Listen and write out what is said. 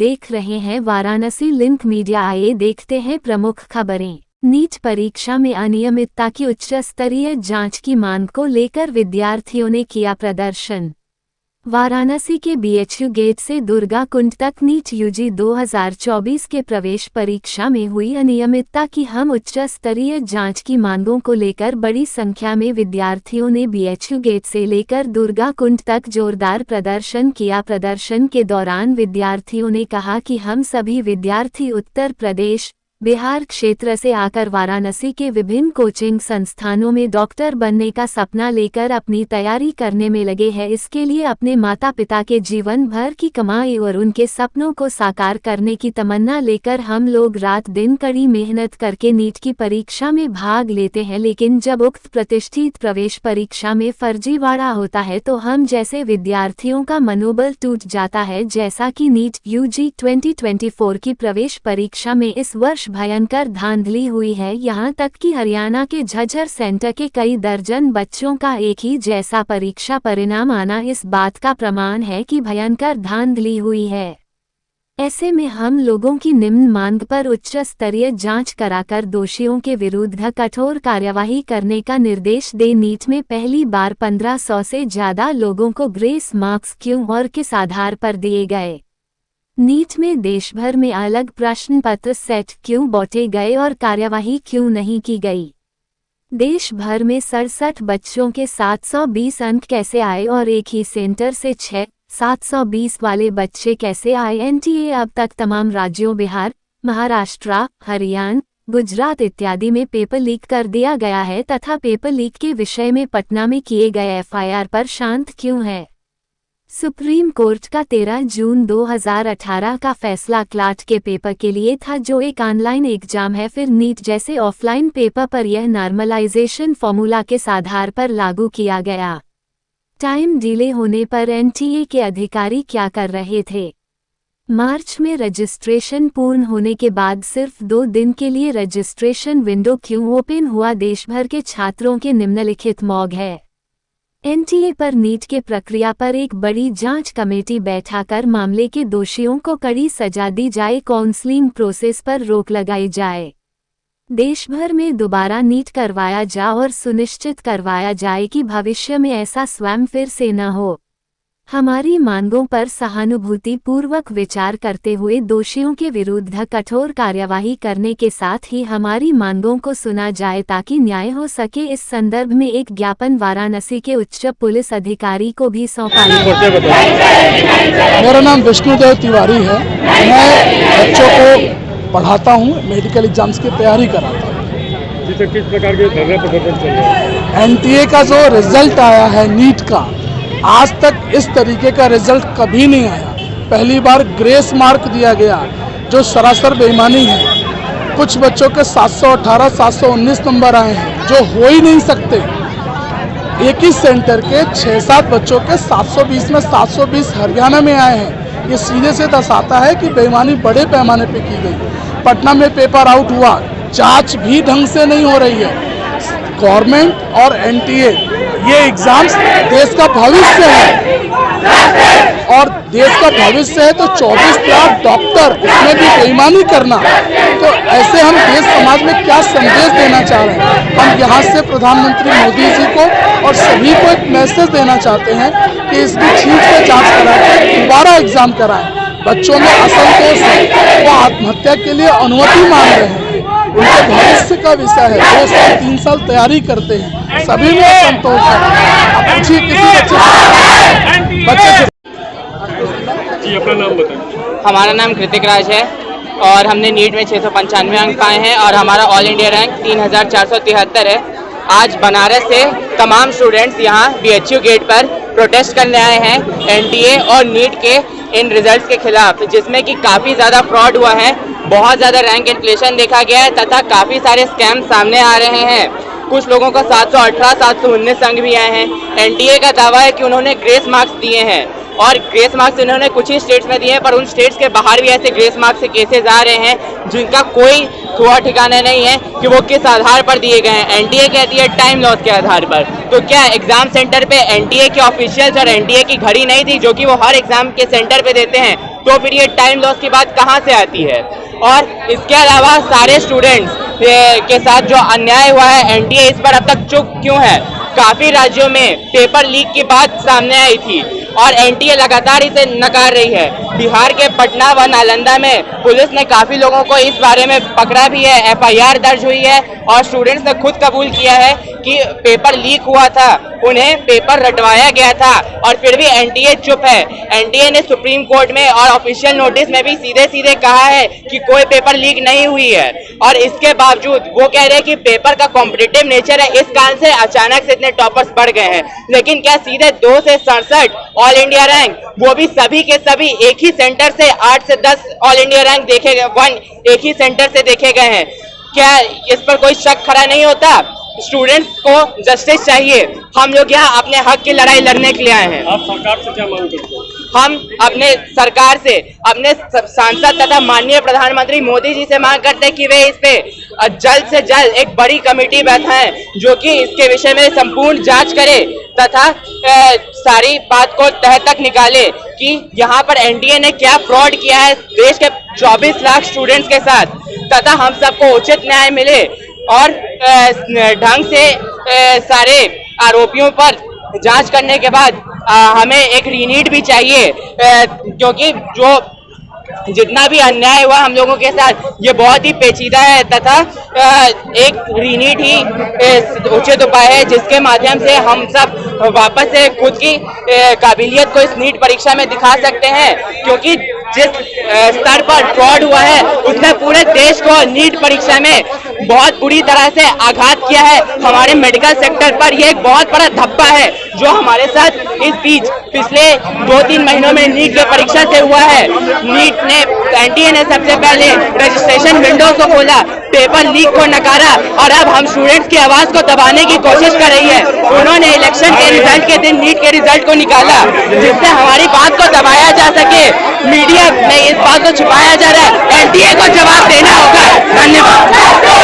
देख रहे हैं वाराणसी लिंक मीडिया। आइए देखते हैं प्रमुख खबरें। नीट परीक्षा में अनियमितता की उच्च स्तरीय जांच की मांग को लेकर विद्यार्थियों ने किया प्रदर्शन। वाराणसी के बीएचयू गेट से दुर्गा कुंड तक नीट यूजी 2024 के प्रवेश परीक्षा में हुई अनियमितता की हम उच्च स्तरीय जांच की मांगों को लेकर बड़ी संख्या में विद्यार्थियों ने बीएचयू गेट से लेकर दुर्गा कुंड तक जोरदार प्रदर्शन किया। प्रदर्शन के दौरान विद्यार्थियों ने कहा कि हम सभी विद्यार्थी उत्तर प्रदेश, बिहार क्षेत्र से आकर वाराणसी के विभिन्न कोचिंग संस्थानों में डॉक्टर बनने का सपना लेकर अपनी तैयारी करने में लगे हैं। इसके लिए अपने माता पिता के जीवन भर की कमाई और उनके सपनों को साकार करने की तमन्ना लेकर हम लोग रात दिन कड़ी मेहनत करके नीट की परीक्षा में भाग लेते हैं। लेकिन जब उक्त प्रतिष्ठित प्रवेश परीक्षा में फर्जीवाड़ा होता है तो हम जैसे विद्यार्थियों का मनोबल टूट जाता है। जैसा कि नीट यूजी 2024 की प्रवेश परीक्षा में इस वर्ष भयंकर धांधली हुई है। यहां तक कि हरियाणा के झज्जर सेंटर के कई दर्जन बच्चों का एक ही जैसा परीक्षा परिणाम आना इस बात का प्रमाण है कि भयंकर धांधली हुई है। ऐसे में हम लोगों की निम्न मांग पर उच्च स्तरीय जांच कराकर दोषियों के विरुद्ध कठोर कार्यवाही करने का निर्देश दे। नीट में पहली बार 1500 से ज्यादा लोगों को ग्रेस मार्क्स क्यों और किस आधार पर दिए गए? नीट में देश भर में अलग प्रश्न पत्र सेट क्यों बांटे गए और कार्यवाही क्यों नहीं की गई? देश भर में 67 बच्चों के 720 अंक कैसे आए और एक ही सेंटर से 720 वाले बच्चे कैसे आए? एनटीए अब तक तमाम राज्यों बिहार, महाराष्ट्र, हरियाणा, गुजरात इत्यादि में पेपर लीक कर दिया गया है तथा पेपर लीक के विषय में पटना में किए गए एफआईआर पर शांत क्यों है? सुप्रीम कोर्ट का 13 जून 2018 का फैसला क्लाट के पेपर के लिए था जो एक ऑनलाइन एग्जाम है। फिर नीट जैसे ऑफलाइन पेपर पर यह नॉर्मलाइजेशन फॉर्मूला के आधार पर लागू किया गया। टाइम डिले होने पर एनटीए के अधिकारी क्या कर रहे थे? मार्च में रजिस्ट्रेशन पूर्ण होने के बाद सिर्फ 2 दिन के लिए रजिस्ट्रेशन विंडो क्यों ओपन हुआ? देश भर के छात्रों के निम्नलिखित मौग है। एनटीए पर नीट के प्रक्रिया पर एक बड़ी जांच कमेटी बैठाकर मामले के दोषियों को कड़ी सजा दी जाए, काउंसलिंग प्रोसेस पर रोक लगाई जाए, देश भर में दोबारा नीट करवाया जाए और सुनिश्चित करवाया जाए कि भविष्य में ऐसा स्वयं फिर से न हो। हमारी मांगों पर सहानुभूति पूर्वक विचार करते हुए दोषियों के विरुद्ध कठोर कार्यवाही करने के साथ ही हमारी मांगों को सुना जाए ताकि न्याय हो सके। इस संदर्भ में एक ज्ञापन वाराणसी के उच्च पुलिस अधिकारी को भी सौंपा गया। मेरा नाम विष्णुदेव तिवारी है। मैं बच्चों को पढ़ाता हूँ, मेडिकल एग्जाम्स की तैयारी कराता हूँ। किस प्रकार के धरना प्रदर्शन चल रहा है? एनटीए का जो रिजल्ट आया है नीट का, आज तक इस तरीके का रिजल्ट कभी नहीं आया। पहली बार ग्रेस मार्क दिया गया जो सरासर बेईमानी है। कुछ बच्चों के 718, 719 नंबर आए हैं जो हो ही नहीं सकते। एक ही सेंटर के 6-7 बच्चों के 720 में 720 हरियाणा में आए हैं। ये सीधे से दर्शाता है कि बेईमानी बड़े पैमाने पे की गई। पटना में पेपर आउट हुआ, जांच भी ढंग से नहीं हो रही है। गवर्नमेंट और एनटीए, ये एग्जाम्स देश का भविष्य है और देश का भविष्य है तो 24 लाख डॉक्टर, उसमें भी बेईमानी करना, तो ऐसे हम देश समाज में क्या संदेश देना चाह रहे हैं? हम यहाँ से प्रधानमंत्री मोदी जी को और सभी को एक मैसेज देना चाहते हैं कि इसकी ठीक से जांच कराएं, दोबारा एग्जाम कराएं। बच्चों में असंतोष है, वो आत्महत्या के लिए अनुमति मांग रहे हैं। उनके भविष्य का विषय है, 2 साल 3 साल तैयारी करते हैं, सभी में संतोष है। अब पूछिए किसी बच्चे से। जी, अपना नाम बताएं। हमारा नाम कृतिक राज है और हमने नीट में 695 अंक पाए हैं और हमारा ऑल इंडिया रैंक 3473 है। आज बनारस से तमाम स्टूडेंट्स यहाँ बीएचयू गेट पर प्रोटेस्ट करने आए हैं एनटीए और नीट के इन रिजल्ट्स के खिलाफ, जिसमें कि काफ़ी ज़्यादा फ्रॉड हुआ है, बहुत ज़्यादा रैंक इन्फ्लेशन देखा गया है तथा काफ़ी सारे स्कैम सामने आ रहे हैं। कुछ लोगों को 718, 719 अंक भी आए हैं। एनटीए का दावा है कि उन्होंने ग्रेस मार्क्स दिए हैं और ग्रेस मार्क्स उन्होंने कुछ ही स्टेट्स में दिए हैं, पर उन स्टेट्स के बाहर भी ऐसे ग्रेस मार्क्स से केसेस आ रहे हैं जिनका कोई थोड़ा ठिकाना नहीं है कि वो किस आधार पर दिए गए हैं। एनटीए कहती है टाइम लॉस के आधार पर। तो क्या एग्जाम सेंटर पे एनटीए के ऑफिशियल्स और एनटीए की घड़ी नहीं थी जो कि वो हर एग्जाम के सेंटर पे देते हैं? तो फिर ये टाइम लॉस की बात कहाँ से आती है। और इसके अलावा सारे स्टूडेंट्स के साथ जो अन्याय हुआ है, एनटीए इस पर अब तक चुप क्यों है। काफी राज्यों में पेपर लीक की बात सामने आई थी और एनटीए लगातार इसे नकार रही है। बिहार के पटना व नालंदा में पुलिस ने काफी लोगों को इस बारे में पकड़ा भी है, एफआईआर दर्ज हुई है और स्टूडेंट्स ने खुद कबूल किया है कि पेपर लीक हुआ था, उन्हें पेपर रटवाया गया था और फिर भी एनटीए चुप है। एनटीए ने सुप्रीम कोर्ट में और ऑफिशियल नोटिस में भी सीधे सीधे कहा है कि कोई पेपर लीक नहीं हुई है और इसके बावजूद वो कह रहे हैं कि पेपर का कॉम्पिटिटिव नेचर है, इस कारण से अचानक से इतने टॉपर्स बढ़ गए हैं। लेकिन क्या सीधे 2 से 67 ऑल इंडिया रैंक, वो भी सभी के सभी एक ही सेंटर से 8 से 10 ऑल इंडिया रैंक देखे गए, एक ही सेंटर से देखे गए हैं, क्या इस पर कोई शक खड़ा नहीं होता। स्टूडेंट्स को जस्टिस चाहिए। हम लोग यहाँ अपने हक की लड़ाई लड़ने के लिए आए हैं। आप सरकार से क्या मांग करते हैं? हम अपने सरकार से, अपने सांसद तथा माननीय प्रधानमंत्री मोदी जी से मांग करते हैं कि वे इस पे जल्द से जल्द एक बड़ी कमेटी बैठाएं जो कि इसके विषय में संपूर्ण जांच करे तथा सारी बात को तह तक निकाले कि यहाँ पर एनटीए ने क्या फ्रॉड किया है देश के 24 लाख स्टूडेंट्स के साथ तथा हम सबको उचित न्याय मिले और ढंग से सारे आरोपियों पर जांच करने के बाद हमें एक रीनीट भी चाहिए, क्योंकि जो जितना भी अन्याय हुआ हम लोगों के साथ ये बहुत ही पेचीदा है तथा एक रीनीट ही उचित उपाय है जिसके माध्यम से हम सब वापस से खुद की काबिलियत को इस नीट परीक्षा में दिखा सकते हैं। क्योंकि जिस स्तर पर फ्रॉड हुआ है उसने पूरे देश को नीट परीक्षा में बहुत बुरी तरह से आघात किया है। हमारे मेडिकल सेक्टर पर यह एक बहुत बड़ा धब्बा है जो हमारे साथ इस बीच पिछले 2-3 महीनों में नीट की परीक्षा से हुआ है। नीट ने, एनटीए ने सबसे पहले रजिस्ट्रेशन विंडो को खोला, पेपर लीक को नकारा और अब हम स्टूडेंट्स की आवाज को दबाने की कोशिश कर रही है। उन्होंने इलेक्शन के रिजल्ट के दिन नीट के रिजल्ट को निकाला जिससे हमारी बात को दबाया जा सके। मीडिया में इस बात को छुपाया जा रहा है, एनटीए को जवाब देना होगा। धन्यवाद।